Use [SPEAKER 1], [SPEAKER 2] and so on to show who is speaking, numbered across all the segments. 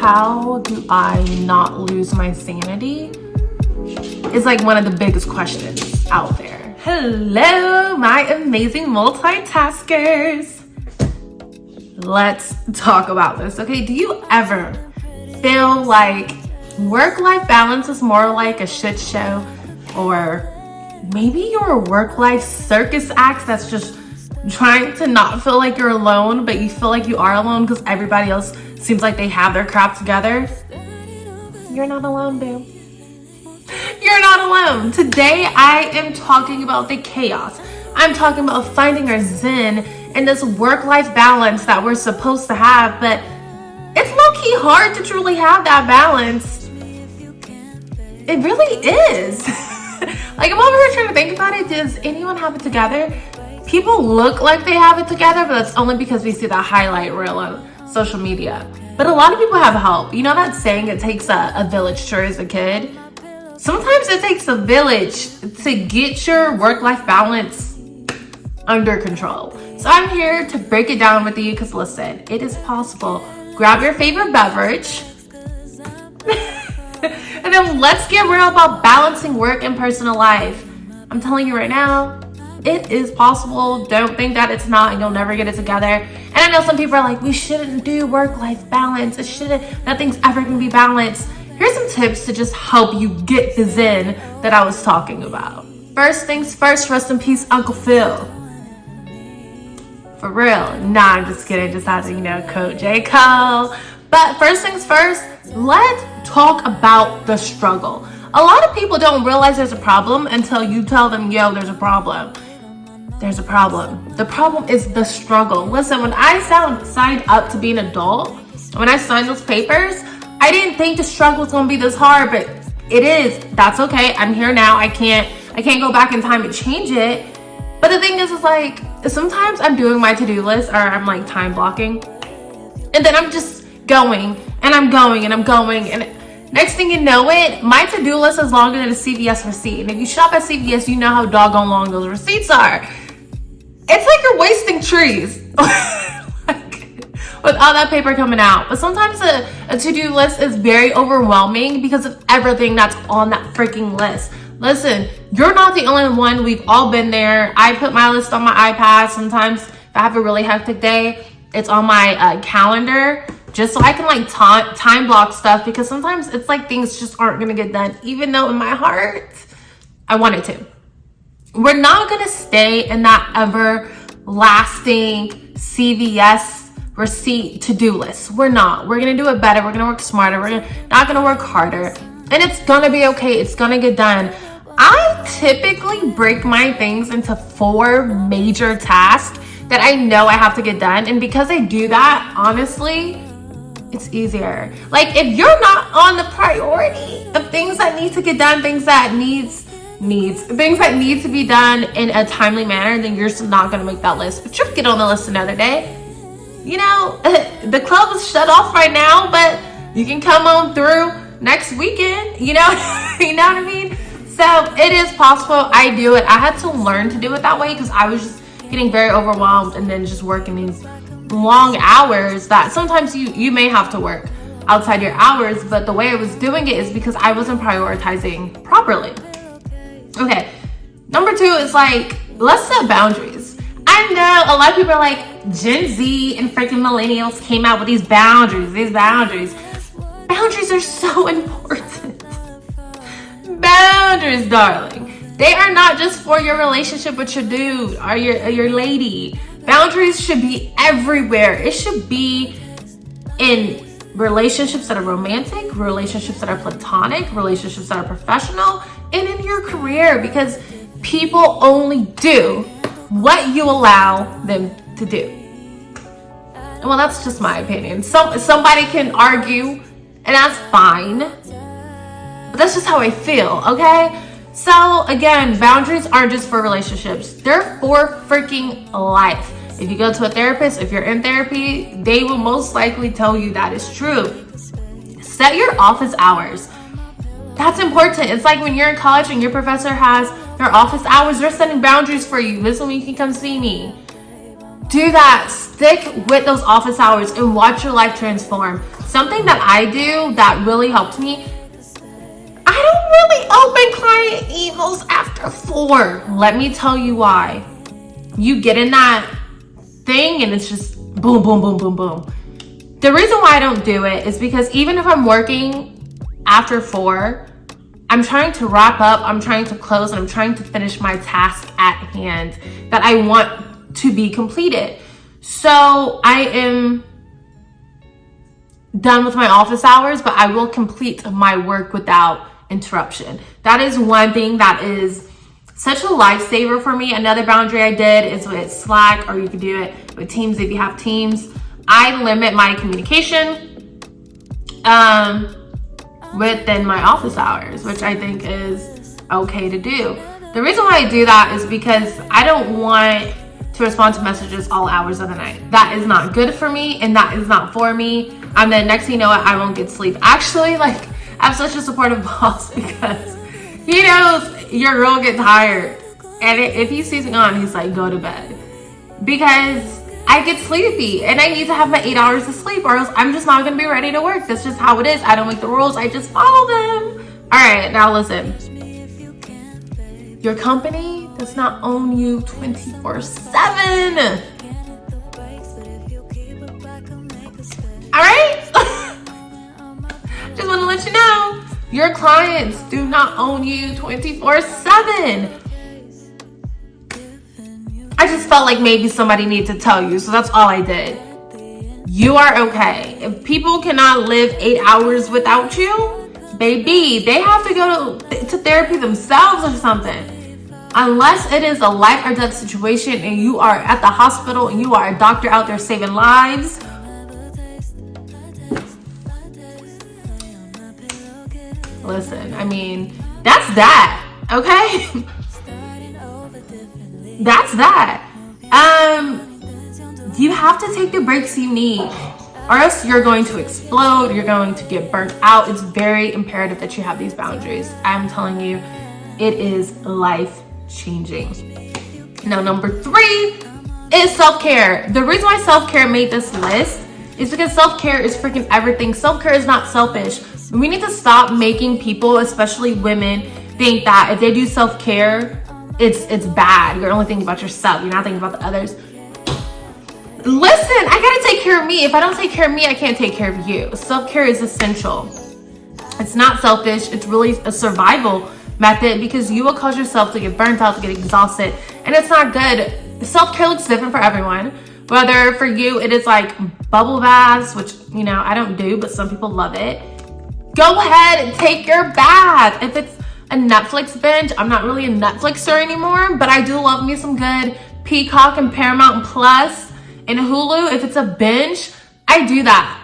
[SPEAKER 1] how do I not lose my sanity? Is like one of the biggest questions out there. Hello, my amazing multitaskers. Let's talk about this, okay? Do you ever feel like work-life balance is more like a shit show, or maybe you're a work-life circus act that's just trying to not feel like you're alone, but you feel like you are alone because everybody else seems like they have their crap together? You're not alone, boo. You're not alone. Today, I am talking about the chaos. I'm talking about finding our zen in this work-life balance that we're supposed to have, but it's low-key hard to truly have that balance. It really is. Like, I'm over here trying to think about it. Does anyone have it together? People look like they have it together, but that's only because we see the highlight reel on social media. But a lot of people have help. You know that saying, it takes a village to raise a kid? Sometimes it takes a village to get your work-life balance under control. So I'm here to break it down with you because listen, it is possible. Grab your favorite beverage and then let's get real about balancing work and personal life. I'm telling you right now, it is possible. Don't think that it's not and you'll never get it together. And I know some people are like, we shouldn't do work-life balance. Nothing's ever gonna be balanced. Here's some tips to just help you get the zen that I was talking about. First things first, rest in peace, Uncle Phil. For real. Nah, I'm just kidding. Just had to, quote J. Cole. But first things first, let's talk about the struggle. A lot of people don't realize there's a problem until you tell them, yo, there's a problem. There's a problem. The problem is the struggle. Listen, when I signed up to be an adult, when I signed those papers, I didn't think the struggle was gonna be this hard, but it is. That's okay. I'm here now. I can't go back in time and change it. But the thing is like, sometimes I'm doing my to-do list, or I'm like time blocking, and then I'm just going and I'm going and I'm going, and next thing you know it, my to-do list is longer than a CVS receipt. And if you shop at CVS, you know how doggone long those receipts are. It's like you're wasting trees. With all that paper coming out. But sometimes a to-do list is very overwhelming because of everything that's on that freaking list. Listen, you're not the only one. We've all been there. I put my list on my iPad. Sometimes if I have a really hectic day, it's on my calendar, just so I can like time block stuff, because sometimes it's like things just aren't gonna get done, even though in my heart I want it to. We're not gonna stay in that everlasting CVS receipt to-do list. We're not. We're gonna do it better. We're gonna work smarter. Not gonna work harder, and it's gonna be okay. It's gonna get done. I typically break my things into 4 major tasks that I know I have to get done, and because I do that, honestly, it's easier. Like, if you're not on the priority of things that need to get done, things that need to be done in a timely manner, then you're just not gonna make that list. But you'll get on the list another day. The club is shut off right now, but you can come on through next weekend, you know what I mean? So it is possible. I do it. I had to learn to do it that way because I was just getting very overwhelmed, and then just working these long hours that sometimes you may have to work outside your hours, but the way I was doing it is because I wasn't prioritizing properly. Okay, number 2 is like, let's set boundaries. I know a lot of people are like, Gen Z and freaking millennials came out with these boundaries. Boundaries are so important. Boundaries, darling. They are not just for your relationship with your dude or your lady. Boundaries should be everywhere. It should be in relationships that are romantic, relationships that are platonic, relationships that are professional, and in your career, because people only do what you allow them to do. Well, that's just my opinion. Somebody can argue, and that's fine, but that's just how I feel, okay? So again, boundaries aren't just for relationships. They're for freaking life. If you go to a therapist, if you're in therapy, they will most likely tell you that is true. Set your office hours. That's important. It's like when you're in college and your professor has their office hours, they're setting boundaries for you. This is when you can come see me. Do that. Stick with those office hours and watch your life transform. something that I do that really helped me, I don't really open client emails after 4. Let me tell you why. You get in that thing and it's just boom, boom, boom, boom, boom. The reason why I don't do it is because even if I'm working after 4, I'm trying to wrap up, I'm trying to close, and I'm trying to finish my task at hand that I want to be completed. So I am done with my office hours, but I will complete my work without interruption. That is one thing that is such a lifesaver for me. Another boundary I did is with Slack, or you can do it with Teams if you have Teams. I limit my communication within my office hours, which I think is okay to do. The reason why I do that is because I don't want to respond to messages all hours of the night. That is not good for me, and that is not for me. And then next thing you know, I won't get sleep. Actually, like, I have such a supportive boss because he knows your girl get tired, and if he sees me on, he's like, go to bed, because I get sleepy and I need to have my 8 hours of sleep, or else I'm just not gonna be ready to work. That's just how it is. I don't make the rules, I just follow them. All right, now listen. Your company does not own you 24/7. All right? Just want to let you know, your clients do not own you 24/7. I just felt like maybe somebody needed to tell you, so that's all I did. You are okay. If people cannot live 8 hours without you, baby, they have to go to therapy themselves or something. Unless it is a life or death situation and you are at the hospital and you are a doctor out there saving lives. Listen, I mean, that's that, okay? That's that. You have to take the breaks you need, or else you're going to explode. You're going to get burnt out. It's very imperative that you have these boundaries. I'm telling you, it is life changing. Now, number 3 is self-care. The reason why self-care made this list is because self-care is freaking everything. Self-care is not selfish. We need to stop making people, especially women, think that if they do self-care, it's bad. You're only thinking about yourself. You're not thinking about the others. Listen, I gotta take care of me. If I don't take care of me, I can't take care of you. Self-care is essential. It's not selfish. It's really a survival method, because you will cause yourself to get burnt out, to get exhausted, and it's not good. Self-care looks different for everyone. Whether for you it is like bubble baths, which, you know, I don't do, but some people love it. Go ahead and take your bath. If it's a Netflix binge, I'm not really a Netflixer anymore, but I do love me some good Peacock and Paramount Plus and Hulu. If it's a binge, I do that.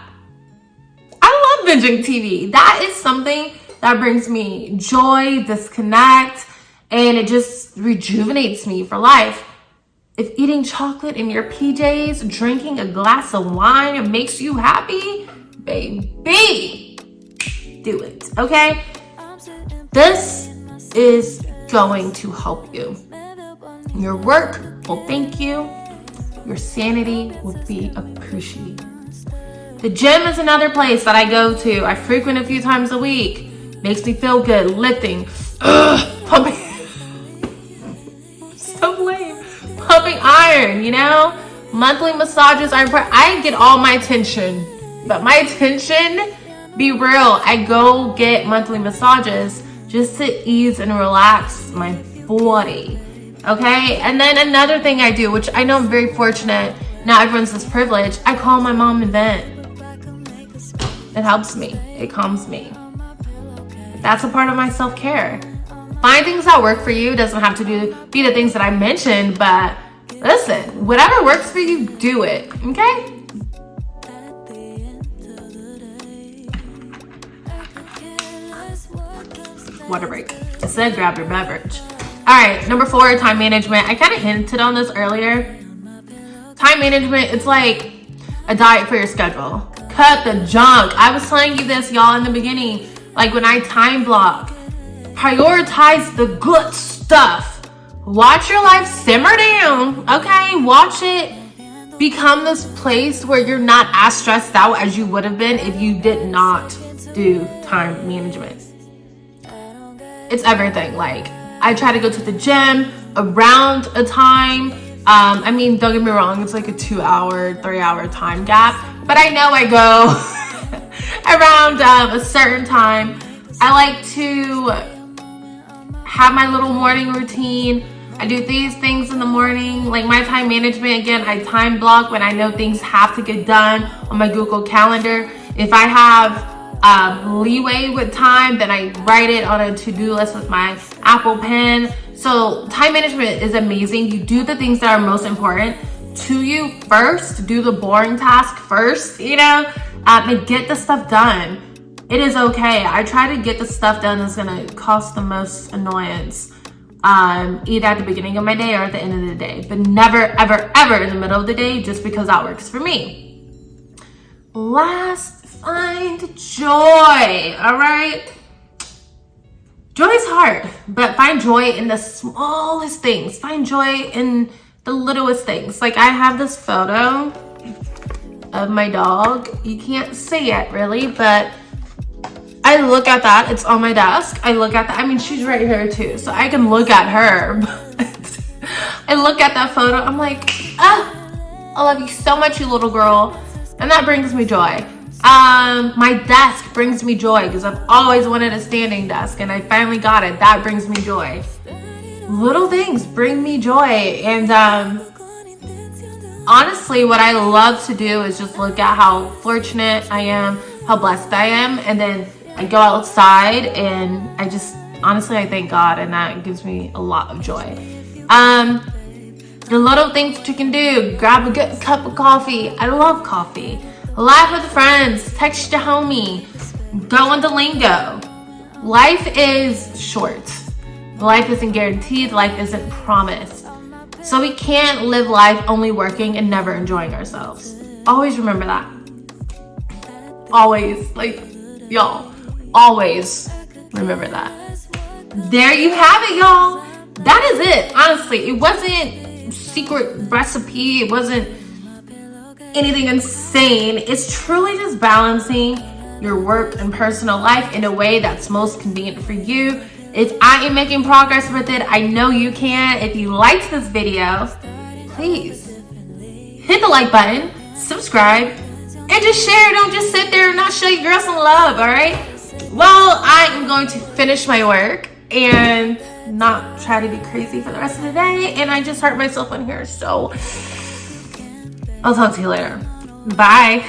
[SPEAKER 1] I love binging TV. That is something that brings me joy, disconnect, and it just rejuvenates me for life. If eating chocolate in your PJs, drinking a glass of wine makes you happy, baby, do it, okay? This is going to help you. Your work will thank you. Your sanity will be appreciated. The gym is another place that I go to. I frequent a few times a week. Makes me feel good, lifting, pumping. So lame. Pumping iron, you know? Monthly massages. I get all my attention. But my attention, be real, I go get monthly massages just to ease and relax my body. Okay? And then another thing I do, which I know I'm very fortunate, not everyone's this privilege, I call my mom and vent. It helps me. It calms me. That's a part of my self-care. Find things that work for you. Doesn't have to be the things that I mentioned, but listen, whatever works for you, do it, okay? Water break. Instead, grab your beverage. All right, number 4, time management. I kind of hinted on this earlier. Time management, it's like a diet for your schedule. Cut the junk. I was telling you this, y'all, in the beginning. Like when I time block, prioritize the good stuff. Watch your life simmer down, okay? Watch it become this place where you're not as stressed out as you would have been if you did not do time management. It's everything. Like, I try to go to the gym around a time. I mean, don't get me wrong, it's like a 2-hour, 3-hour time gap, but I know I go around a certain time. I like to have my little morning routine. I do these things in the morning, like my time management. Again, I time block when I know things have to get done on my Google Calendar. If I have leeway with time, then I write it on a to-do list with my Apple Pen. So time management is amazing. You do the things that are most important to you first, do the boring task first, you know, and get the stuff done. It is okay. I try to get the stuff done that's gonna cost the most annoyance, either at the beginning of my day or at the end of the day, but never, ever, ever in the middle of the day, just because that works for me. Last, find joy, all right? Joy is hard, but find joy in the smallest things. Find joy in the littlest things. Like, I have this photo of my dog. You can't see it really, but I look at that. It's on my desk. I look at that. I mean, she's right here too, so I can look at her. But I look at that photo. I'm like, I love you so much, you little girl. And that brings me joy. My desk brings me joy because I've always wanted a standing desk and I finally got it. That brings me joy. Little things bring me joy. And honestly, what I love to do is just look at how fortunate I am, how blessed I am, and then I go outside and I thank God, and that gives me a lot of joy. The little things that you can do: grab a good cup of coffee. I love coffee. Laugh with friends, text your homie, go on the lingo. Life is short. Life isn't guaranteed, life isn't promised. So we can't live life only working and never enjoying ourselves. Always remember that. Always, like, y'all, always remember that. There you have it, y'all. That is it. Honestly, it wasn't secret recipe. It wasn't anything insane. It's truly just balancing your work and personal life in a way that's most convenient for you. If I am making progress with it, I know you can. If you liked this video, please hit the like button, subscribe, and just share. Don't just sit there and not show your girl some love, all right? Well, I am going to finish my work and not try to be crazy for the rest of the day. And I just hurt myself on here, so I'll talk to you later. Bye.